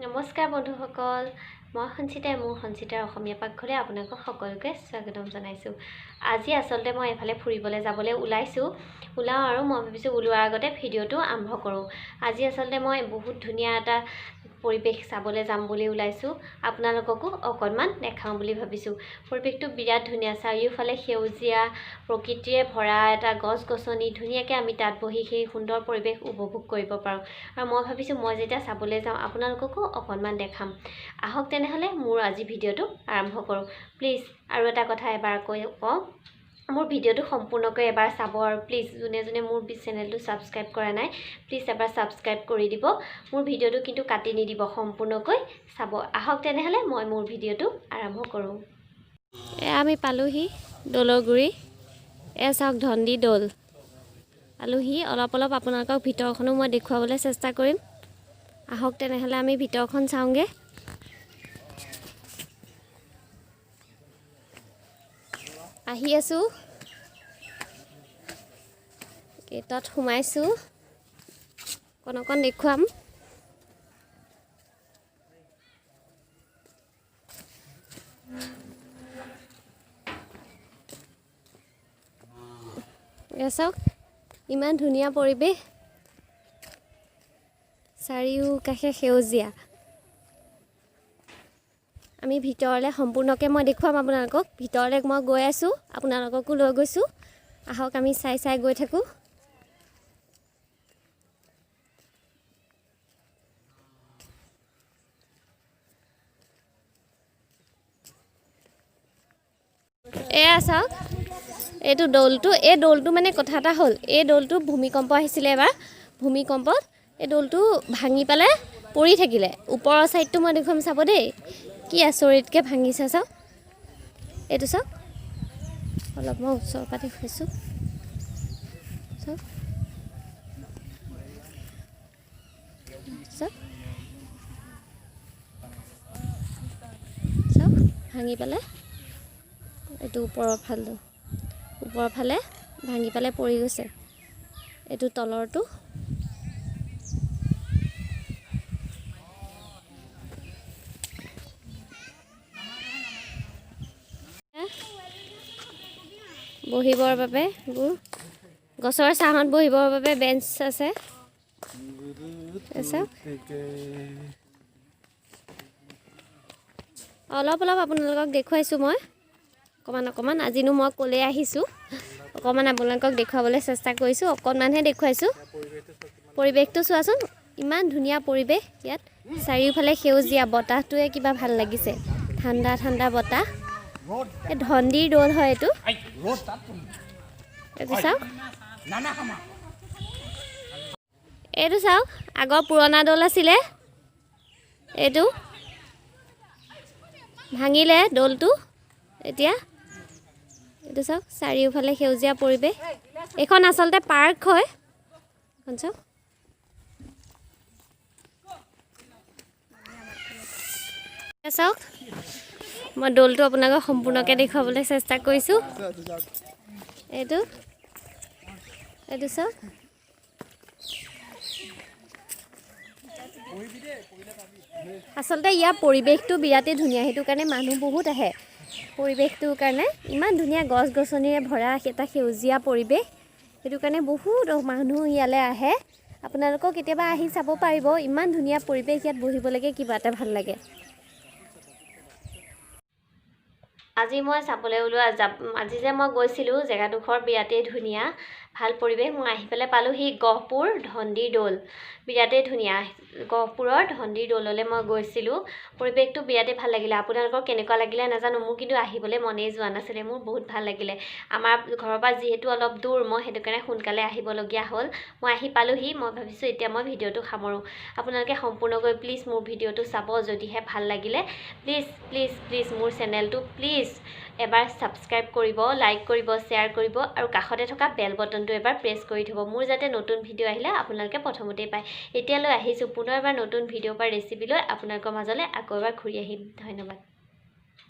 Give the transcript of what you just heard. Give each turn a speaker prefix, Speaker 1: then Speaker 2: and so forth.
Speaker 1: নমস্কাৰ বন্ধুসকল, মই সঞ্চিতাই মোৰ সঞ্চিতাৰ অসমীয়া পাকঘৰে আপোনালোকক সকলোকে স্বাগতম জনাইছোঁ। আজি আচলতে মই এফালে ফুৰিবলৈ যাবলৈ ওলাওঁ আৰু মই ভাবিছোঁ ওলোৱাৰ আগতে ভিডিঅ'টো আৰম্ভ কৰোঁ। আজি আচলতে মই বহুত ধুনীয়া এটা পৰিৱেশ চাবলৈ যাম বুলি ওলাইছোঁ, আপোনালোককো অকণমান দেখাওঁ বুলি ভাবিছোঁ। পৰিৱেশটো বিৰাট ধুনীয়া, চাৰিওফালে সেউজীয়া প্ৰকৃতিৰে ভৰা এটা গছ-গছনি, ধুনীয়াকৈ আমি তাত বহি সেই সুন্দৰ পৰিৱেশ উপভোগ কৰিব পাৰোঁ। আৰু মই ভাবিছোঁ মই যেতিয়া চাবলৈ যাওঁ আপোনালোককো অকণমান দেখাম। আহক তেনেহ'লে মোৰ আজি ভিডিঅ'টো আৰম্ভ কৰোঁ। প্লিজ আৰু এটা কথা এবাৰ কওঁ, মোৰ ভিডিঅ'টো সম্পূৰ্ণকৈ এবাৰ চাব আৰু প্লিজ যোনে যোনে মোৰ চেনেলটো ছাবস্ক্ৰাইব কৰা নাই প্লিজ এবাৰ ছাবস্ক্ৰাইব কৰি দিব। মোৰ ভিডিঅ'টো কিন্তু কাটি নিদিব, সম্পূৰ্ণকৈ চাব। আহক তেনেহ'লে মই মোৰ ভিডিঅ'টো আৰম্ভ কৰোঁ। আমি পালোহি দৌলৰ গুৰি। চাওক ধন্দি দৌল পালোহি। অলপ আপোনালোকক ভিতৰখনো মই দেখুৱাবলৈ চেষ্টা কৰিম। আহক তেনেহ'লে আমি ভিতৰখন চাওঁগৈ। আহি আছোঁ, গেটত সোমাইছোঁ, অকণ দেখুৱাম। চাওক ইমান ধুনীয়া পৰিৱেশ, চাৰিওকাষে সেউজীয়া। আমি ভিতৰলৈ সম্পূৰ্ণকৈ মই দেখুৱাম আপোনালোকক। ভিতৰলৈ মই গৈ আছোঁ, আপোনালোককো লৈ গৈছোঁ। আহক আমি চাই গৈ থাকোঁ। এয়া চাওক এইটো দৌলটো। এই দৌলটো মানে কথা এটা হ'ল, এই দৌলটো ভূমিকম্প আহিছিলে এবাৰ। ভূমিকম্পত এই দৌলটো ভাঙি পেলাই পৰি থাকিলে। ওপৰৰ ছাইডটো মই দেখুৱাম, চাব দেই, কি আচৰিতকৈ ভাঙিছে চাওক। এইটো চাওক, অলপ মই ওচৰৰ পৰা দেখুৱাইছোঁ। চাওক চাওক চাওক ভাঙি পেলাই এইটো ওপৰৰ ফালে ভাঙি পেলাই পৰি গৈছে। এইটো তলৰটো। বহিবৰ বাবে গছৰ ছাঁত বহিবৰ বাবে বেঞ্চ আছে। অলপ আপোনালোকক দেখুৱাইছোঁ মই অকণমান। আজিনো মই ক'লে আহিছোঁ, অকণমান আপোনালোকক দেখুৱাবলৈ চেষ্টা কৰিছোঁ, অকণমানহে দেখুৱাইছোঁ। পৰিৱেশটো চোৱাচোন, ইমান ধুনীয়া পৰিৱেশ ইয়াত। চাৰিওফালে সেউজীয়া, বতাহটোৱে কিবা ভাল লাগিছে, ঠাণ্ডা বতাহ। এই ধন্দিৰ দৌল হয় এইটো। এইটো চাওক আগৰ পুৰণা দৌল আছিলে, এইটো ভাঙিলে দৌলটো এতিয়া। এইটো চাওক চাৰিওফালে সেউজীয়া পৰিৱেশ। এইখন আচলতে পাৰ্ক হয়। এখন চাওক, চাওক মই দৌলটো আপোনালোকক সম্পূৰ্ণকৈ দেখুৱাবলৈ চেষ্টা কৰিছোঁ। এইটো চাওক, আচলতে ইয়াৰ পৰিৱেশটো বিৰাটেই ধুনীয়া, সেইটো কাৰণে মানুহ বহুত আহে। পৰিৱেশটোৰ কাৰণে ইমান ধুনীয়া, গছ-গছনিৰে ভৰা এটা সেউজীয়া পৰিৱেশ, সেইটো কাৰণে বহুত মানুহ ইয়ালৈ আহে। আপোনালোকেও কেতিয়াবা আহি চাব পাৰিব, ইমান ধুনীয়া পৰিৱেশ। ইয়াত বহিবলৈকে কিবা এটা ভাল লাগে। আজি মই চাবলৈ আজি যে মই গৈছিলোঁ, জেগাডোখৰ বিৰাটেই ধুনীয়া, ভাল পৰিৱেশ। মই আহি পেলাই পালোঁহি গহপুৰ ধন্দিৰ দৌল, বিৰাটেই ধুনীয়া। গহপুৰৰ ধন্দিৰ দৌললৈ মই গৈছিলোঁ, পৰিৱেশটো বিৰাটেই ভাল লাগিলে। আপোনালোকৰ কেনেকুৱা লাগিলে নাজানো, মোৰ কিন্তু আহিবলৈ মনেই যোৱা নাছিলে। মোৰ বহুত ভাল লাগিলে। আমাৰ ঘৰৰ পৰা যিহেতু অলপ দূৰ, মই সেইটো কাৰণে সোনকালে আহিবলগীয়া হ'ল। মই আহি পালোঁহি। মই ভাবিছোঁ এতিয়া মই ভিডিঅ'টো সামৰোঁ। আপোনালোকে সম্পূৰ্ণকৈ প্লিজ মোৰ ভিডিঅ'টো চাব, যদিহে ভাল লাগিলে। প্লিজ মোৰ চেনেলটো প্লিজ এবাৰ ছাবস্ক্ৰাইব কৰিব, লাইক কৰিব, শ্বেয়াৰ কৰিব আৰু কাষতে থকা বেল বটনটো এবাৰ প্ৰেছ কৰি থ'ব, মোৰ যাতে নতুন ভিডিঅ' আহিলে আপোনালোকে প্ৰথমতেই পায়। এতিয়ালৈ আহিছোঁ, পুনৰ এবাৰ নতুন ভিডিঅ' বা ৰেচিপি লৈ আপোনালোকৰ মাজলৈ আকৌ এবাৰ ঘূৰি আহিম। ধন্যবাদ।